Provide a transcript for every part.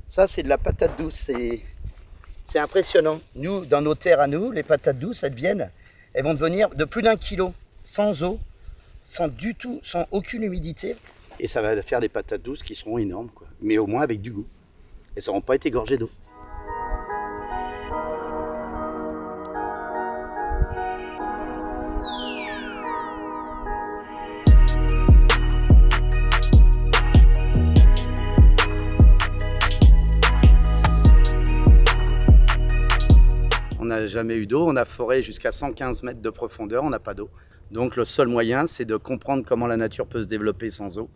Ça, c'est de la patate douce. C'est impressionnant. Nous, dans nos terres à nous, les patates douces, elles vont devenir de plus d'1 kilo, sans eau, sans aucune humidité. Et ça va faire des patates douces qui seront énormes, quoi. Mais au moins avec du goût. Elles n'auront pas été gorgées d'eau. On n'a jamais eu d'eau, on a foré jusqu'à 115 mètres de profondeur, on n'a pas d'eau. Donc le seul moyen, c'est de comprendre comment la nature peut se développer sans eau.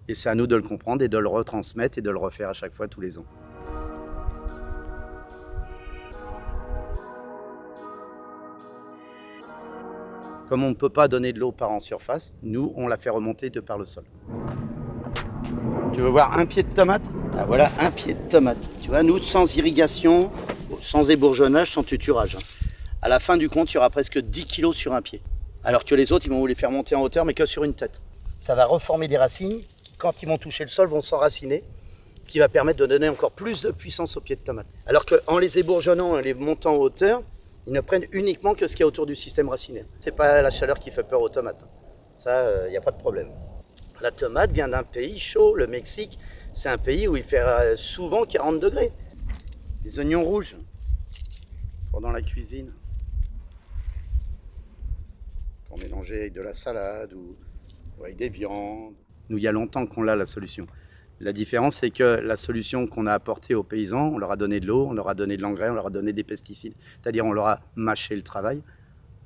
Et c'est à nous de le comprendre et de le retransmettre et de le refaire à chaque fois, tous les ans. Comme on ne peut pas donner de l'eau par en surface, nous, on la fait remonter de par le sol. Tu veux voir un pied de tomate? Ah, voilà un pied de tomate. Tu vois, nous, sans irrigation, sans ébourgeonnage, sans tuturage. À la fin du compte, il y aura presque 10 kilos sur un pied. Alors que les autres, ils vont vous les faire monter en hauteur, mais que sur une tête. Ça va reformer des racines qui, quand ils vont toucher le sol, vont s'enraciner, ce qui va permettre de donner encore plus de puissance aux pieds de tomate. Alors qu'en les ébourgeonnant, en les montant en hauteur, ils ne prennent uniquement que ce qu'il y a autour du système racinaire. C'est pas la chaleur qui fait peur aux tomates. Ça, il n'y a pas de problème. La tomate vient d'un pays chaud, le Mexique. C'est un pays où il fait souvent 40 degrés. Des oignons rouges pendant la cuisine. Pour mélanger avec de la salade ou avec des viandes. Nous, il y a longtemps qu'on a la solution. La différence, c'est que la solution qu'on a apportée aux paysans, on leur a donné de l'eau, on leur a donné de l'engrais, on leur a donné des pesticides. C'est-à-dire, on leur a mâché le travail,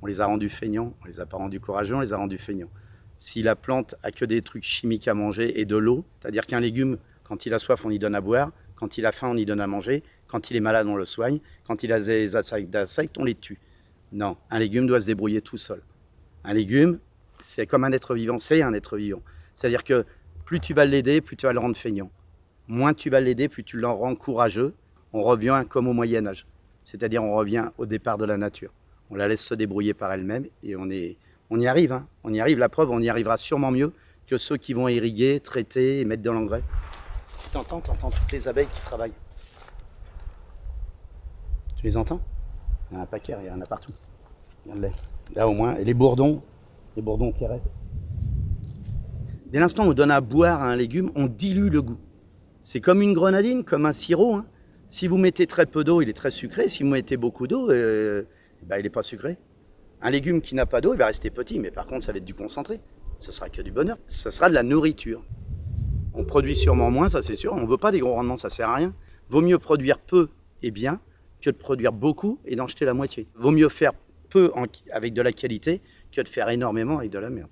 on les a rendus feignants, on les a pas rendus courageux, on les a rendus feignants. Si la plante a que des trucs chimiques à manger et de l'eau, c'est-à-dire qu'un légume, quand il a soif, on y donne à boire, quand il a faim, on y donne à manger, quand il est malade, on le soigne, quand il a des attaques d'insectes, on les tue. Non, un légume doit se débrouiller tout seul. Un légume, c'est comme un être vivant, c'est un être vivant. C'est-à-dire que plus tu vas l'aider, plus tu vas le rendre feignant. Moins tu vas l'aider, plus tu le rends courageux. On revient comme au Moyen-Âge. C'est-à-dire on revient au départ de la nature. On la laisse se débrouiller par elle-même et on y arrive. Hein. On y arrive, la preuve, on y arrivera sûrement mieux que ceux qui vont irriguer, traiter et mettre de l'engrais. T'entends toutes les abeilles qui travaillent. Tu les entends? Il y en a un paquet, il y en a partout. Regarde-les. Là au moins, et les bourdons terrestres. Dès l'instant où on donne à boire à un légume, on dilue le goût. C'est comme une grenadine, comme un sirop. Hein. Si vous mettez très peu d'eau, il est très sucré. Si vous mettez beaucoup d'eau, il n'est pas sucré. Un légume qui n'a pas d'eau, il va rester petit, mais par contre, ça va être du concentré. Ce sera que du bonheur. Ce sera de la nourriture. On produit sûrement moins, ça c'est sûr. On ne veut pas des gros rendements, ça ne sert à rien. Vaut mieux produire peu et bien que de produire beaucoup et d'en jeter la moitié. Vaut mieux faire peu avec de la qualité que de faire énormément avec de la merde.